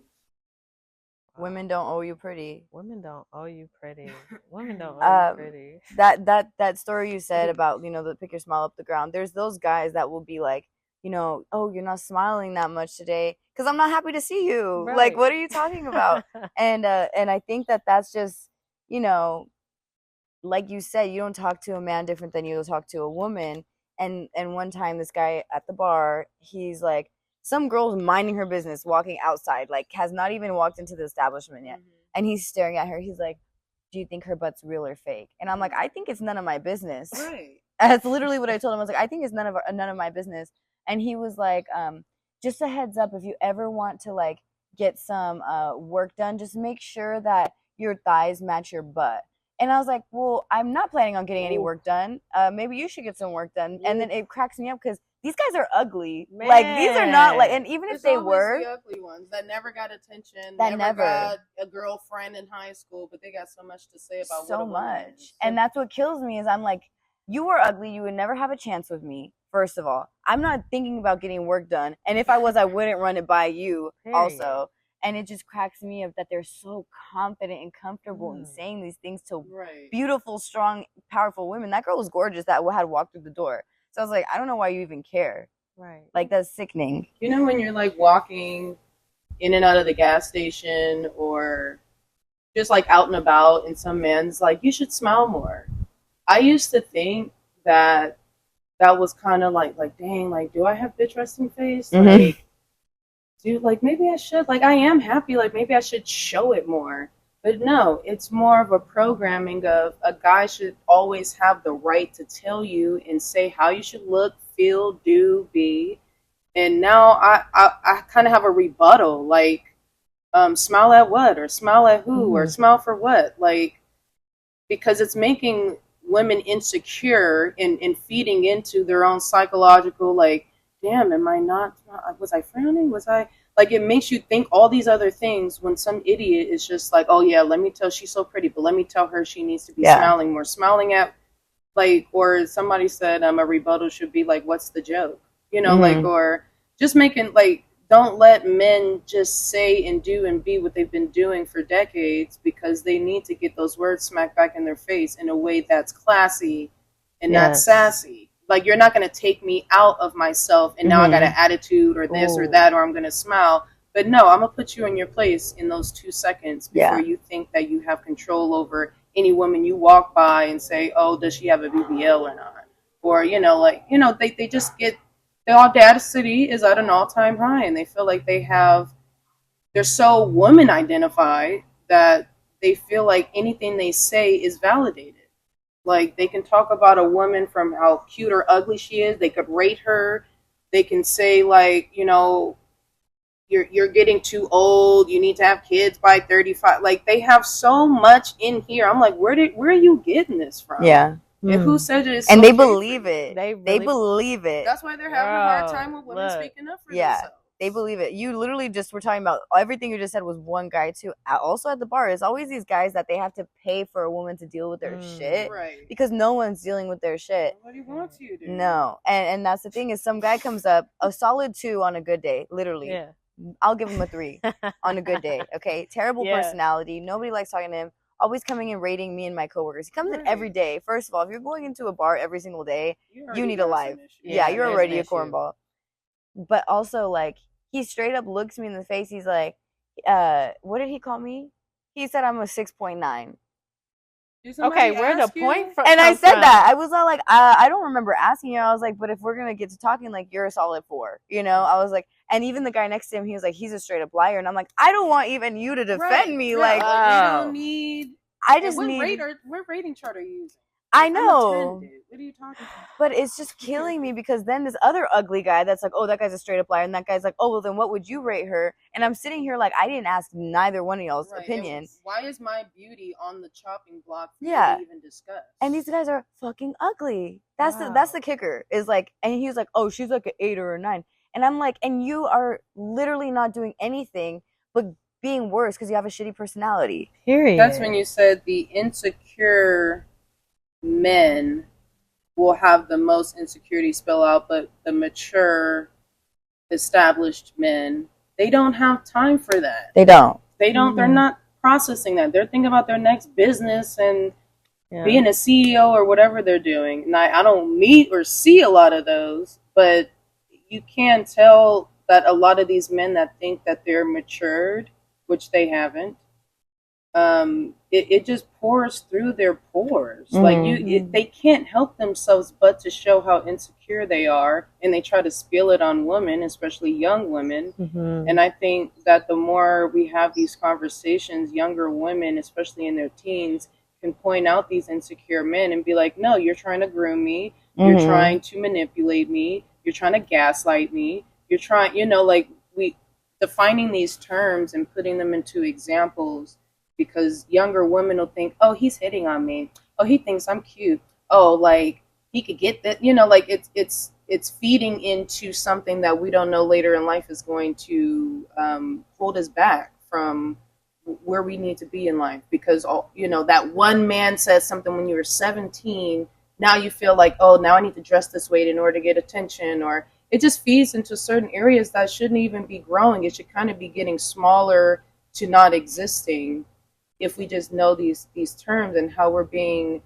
Women don't owe you pretty. Women don't owe you pretty. Women don't owe you pretty. That story you said about, the pick your smile up the ground. There's those guys that will be like, oh, you're not smiling that much today because I'm not happy to see you. Right. Like, what are you talking about? And I think that's just, like you said, you don't talk to a man different than you talk to a woman. And one time, this guy at the bar, he's like, some girl's minding her business, walking outside, like, has not even walked into the establishment yet. And he's staring at her. He's like, do you think her butt's real or fake? And I'm like, I think it's none of my business. Right. That's literally what I told him. I was like, I think it's none of my business. And he was like, just a heads up, if you ever want to, like, get some work done, just make sure that your thighs match your butt. And I was like, well, I'm not planning on getting any work done. Maybe you should get some work done. And then it cracks me up because these guys are ugly. Man. Like, these are not like, and even if they were, the ugly ones that never got attention, that never got a girlfriend in high school, but they got so much to say about so what a woman much. is. And that's what kills me is I'm like, you were ugly. You would never have a chance with me. First of all, I'm not thinking about getting work done. And if I was, I wouldn't run it by you also. And it just cracks me up that they're so confident and comfortable in saying these things to beautiful, strong, powerful women. That girl was gorgeous that had walked through the door. So I was like, I don't know why you even care. Right. Like, that's sickening. When you're like walking in and out of the gas station, or just like out and about, and some man's like, you should smile more. I used to think that was kind of like, dang, like, do I have bitch resting face? Like, dude, like maybe I should, like I am happy, like maybe I should show it more. But no, it's more of a programming of a guy should always have the right to tell you and say how you should look, feel, do, be. And now I kind of have a rebuttal, like, smile at what, or smile at who, or smile for what, like, because it's making women insecure and feeding into their own psychological, like, damn, am I not, was I frowning, was I, like, it makes you think all these other things when some idiot is just like, oh yeah, let me tell, she's so pretty, but let me tell her she needs to be smiling more, smiling at, like, or somebody said, a rebuttal should be like, what's the joke, like, or just making, like, don't let men just say and do and be what they've been doing for decades, because they need to get those words smacked back in their face in a way that's classy and not sassy. Like, you're not going to take me out of myself and now I got an attitude or this or that, or I'm going to smile. But no, I'm going to put you in your place in those 2 seconds before you think that you have control over any woman you walk by and say, oh, does she have a BBL or not? Or, like, they just get, the audacity is at an all-time high, and they feel like they're so woman identified that they feel like anything they say is validated. Like, they can talk about a woman from how cute or ugly she is. They could rate her. They can say, like, you're getting too old. You need to have kids by 35. Like, they have so much in here. I'm like, where are you getting this from? Yeah. And who said it? And they believe it. They believe it. That's why they're having a hard time with women speaking up for themselves. They believe it. You literally just were talking about everything you just said was one guy too. Also at the bar, it's always these guys that they have to pay for a woman to deal with their shit, right? Because no one's dealing with their shit. Nobody wants you to. No, and that's the thing is, some guy comes up a solid 2 on a good day, literally. Yeah. I'll give him a 3 on a good day. Okay, terrible personality. Nobody likes talking to him. Always coming and rating me and my coworkers. He comes in every day. First of all, if you're going into a bar every single day, you need a life. Yeah, you're already a cornball. But also, like, he straight up looks me in the face. He's like, what did he call me? He said I'm a 6.9. Okay, where the point from? And I said that. I was all like, I don't remember asking you. I was like, but if we're going to get to talking, like, you're a solid 4. I was like, and even the guy next to him, he was like, he's a straight up liar. And I'm like, I don't want even you to defend me. Like, we don't need. I just need. What rating chart are you using? I know. What are you talking about? But it's just killing me, because then this other ugly guy that's like, oh, that guy's a straight up liar. And that guy's like, oh, well, then what would you rate her? And I'm sitting here like, I didn't ask neither one of y'all's opinion. Why is my beauty on the chopping block for you to even discuss? And these guys are fucking ugly. That's the kicker. Is like, and he was like, oh, she's like an 8 or a 9. And I'm like, and you are literally not doing anything but being worse because you have a shitty personality. Period. That's when you said the insecure men will have the most insecurity spill out, but the mature, established men, they don't have time for that. They don't. They're not processing that. They're thinking about their next business and being a CEO or whatever they're doing. And I don't meet or see a lot of those, but you can tell that a lot of these men that think that they're matured, which they haven't, it just pours through their pores. Like, they can't help themselves but to show how insecure they are, and they try to spill it on women, especially young women. And I think that the more we have these conversations, younger women, especially in their teens, can point out these insecure men and be like, no, you're trying to groom me, you're trying to manipulate me, you're trying to gaslight me, you're trying, like, we defining these terms and putting them into examples. Because younger women will think, oh, he's hitting on me. Oh, he thinks I'm cute. Oh, like, he could get that. Like, it's feeding into something that we don't know later in life is going to hold us back from where we need to be in life. Because, that one man said something when you were 17. Now you feel like, oh, now I need to dress this way in order to get attention. Or it just feeds into certain areas that shouldn't even be growing. It should kind of be getting smaller to not existing. If we just know these terms and how we're being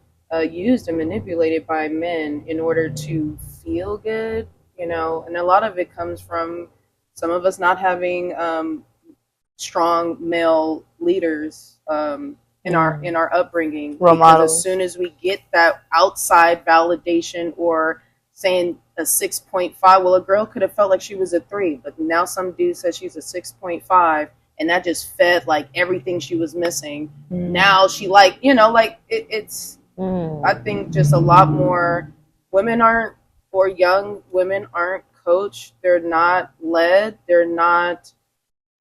used and manipulated by men in order to feel good, and a lot of it comes from some of us not having strong male leaders in our upbringing. Role models. As soon as we get that outside validation or saying a 6.5. Well, a girl could have felt like she was a 3, but now some dude says she's a 6.5, and that just fed like everything she was missing. Now she like, like it's. I think just a lot more women aren't, or young women aren't coached. They're not led. They're not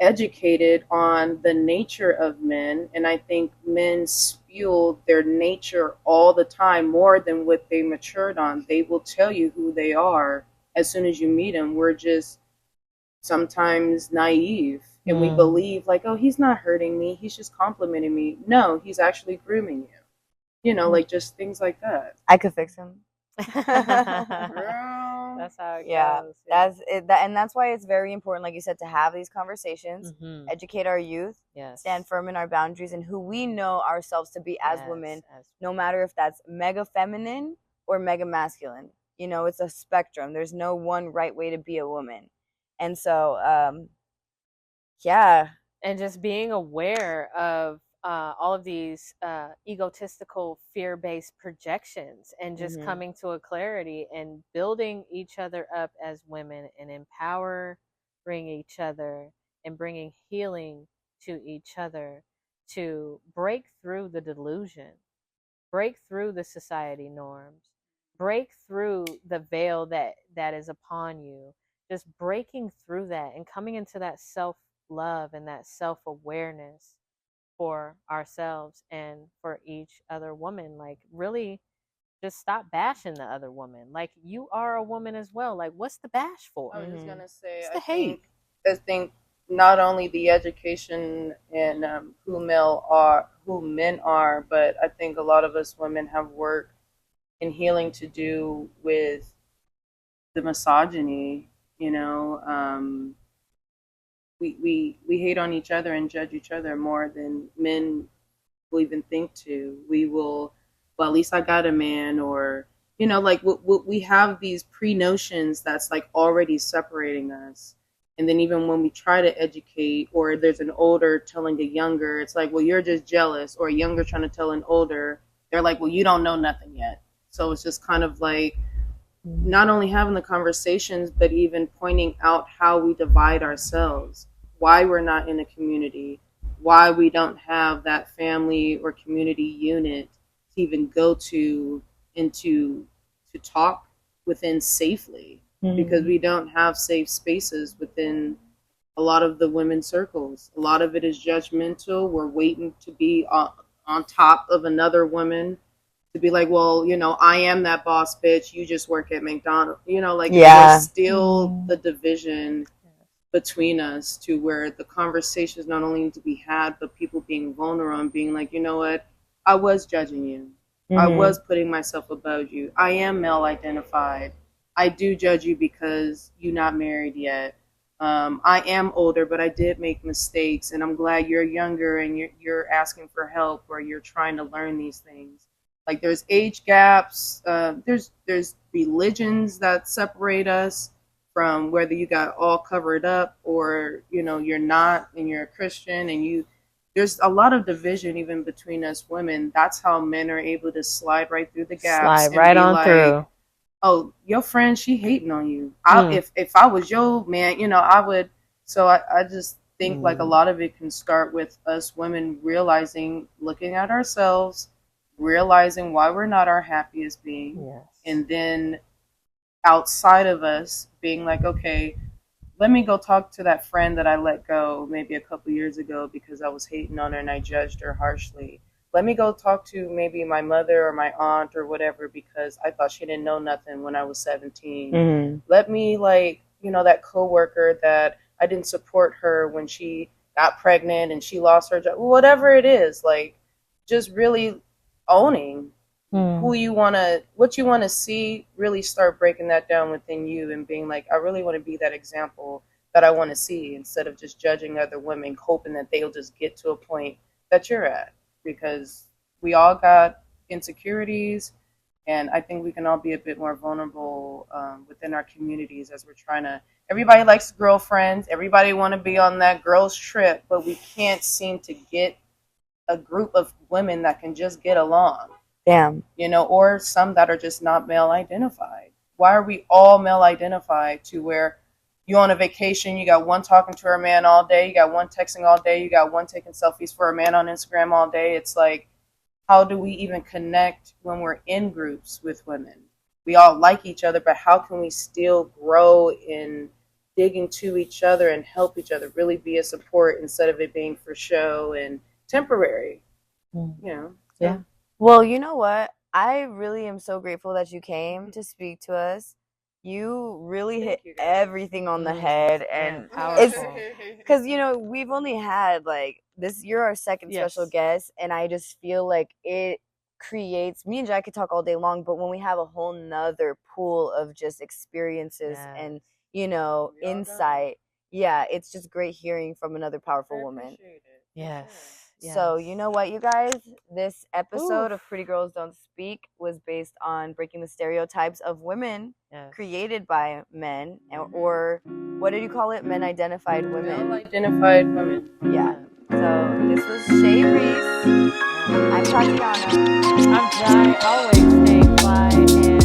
educated on the nature of men, and I think men spew their nature all the time more than what they matured on. They will tell you who they are as soon as you meet them. We're just sometimes naive, and we believe like, oh, he's not hurting me, he's just complimenting me. No, he's actually grooming you. Like just things like that. I could fix him. That's how it Yeah, goes. that's it. And that's why it's very important, like you said, to have these conversations, educate our youth, stand firm in our boundaries and who we know ourselves to be as women, no matter if that's mega feminine or mega masculine. It's a spectrum. There's no one right way to be a woman. And so, yeah. And just being aware of all of these egotistical, fear-based projections, and just coming to a clarity and building each other up as women and empowering each other and bringing healing to each other to break through the delusion, break through the society norms, break through the veil that is upon you, just breaking through that and coming into that self-love and that self-awareness for ourselves and for each other woman. Like, really just stop bashing the other woman. Like, you are a woman as well. Like, what's the bash for? I was just gonna say, What's the hate? I think not only the education and who men are, but I think a lot of us women have work in healing to do with the misogyny. We hate on each other and judge each other more than men will even think to. We will, well, at least I got a man, or like we have these pre-notions that's like already separating us. And then even when we try to educate, or there's an older telling a younger, it's like, well, you're just jealous, or a younger trying to tell an older, they're like, well, you don't know nothing yet. So it's just kind of like not only having the conversations, but even pointing out how we divide ourselves, why we're not in a community, why we don't have that family or community unit to even go to and to talk within safely, because we don't have safe spaces within a lot of the women's circles. A lot of it is judgmental. We're waiting to be on top of another woman, to be like, well, I am that boss bitch, you just work at McDonald's. There's still the division between us, to where the conversations not only need to be had, but people being vulnerable and being like, you know what, I was judging you. I was putting myself above you. I am male identified. I do judge you because you're not married yet. I am older, but I did make mistakes, and I'm glad you're younger and you're asking for help, or you're trying to learn these things. Like, there's age gaps. There's religions that separate us, from whether you got all covered up or you're not, and you're a Christian, and there's a lot of division even between us women. That's how men are able to slide right through the gaps, slide right on through. Oh, your friend, she hating on you. If I was your man, I would. So I just think like a lot of it can start with us women realizing, looking at ourselves, realizing why we're not our happiest being, and then outside of us being like, okay, let me go talk to that friend that I let go maybe a couple years ago because I was hating on her and I judged her harshly. Let me go talk to maybe my mother or my aunt or whatever because I thought she didn't know nothing when I was 17. Let me, that coworker that I didn't support her when she got pregnant and she lost her job, whatever it is, like, just really owning what you want to see, really start breaking that down within you and being like, I really want to be that example that I want to see, instead of just judging other women, hoping that they'll just get to a point that you're at, because we all got insecurities, and I think we can all be a bit more vulnerable within our communities as we're trying to, everybody likes girlfriends, everybody want to be on that girls trip, but we can't seem to get a group of women that can just get along. Damn. Or some that are just not male identified. Why are we all male identified to where you on a vacation, you got one talking to her man all day, you got one texting all day, you got one taking selfies for a man on Instagram all day? It's like, how do we even connect when we're in groups with women? We all like each other, but how can we still grow in digging to each other and help each other, really be a support instead of it being for show and temporary, you know? So. Yeah. Well, you know what? I really am so grateful that you came to speak to us. You really hit Thank you, guys. everything on the head, and Yeah, it's powerful. because we've only had like this. You're our second Yes. special guest, and I just feel like it creates. Me and Jack could talk all day long, but when we have a whole nother pool of just experiences and insight, yeah, it's just great hearing from another powerful woman. Yes. So, you know what, you guys? This episode Oof. of Pretty Girls Don't Speak was based on breaking the stereotypes of women Yes. created by men, or what did you call it? Men identified women. Male-identified women. Yeah. So, this was Shay Reese. I'm Tatiana. I'm Jai, always staying fly and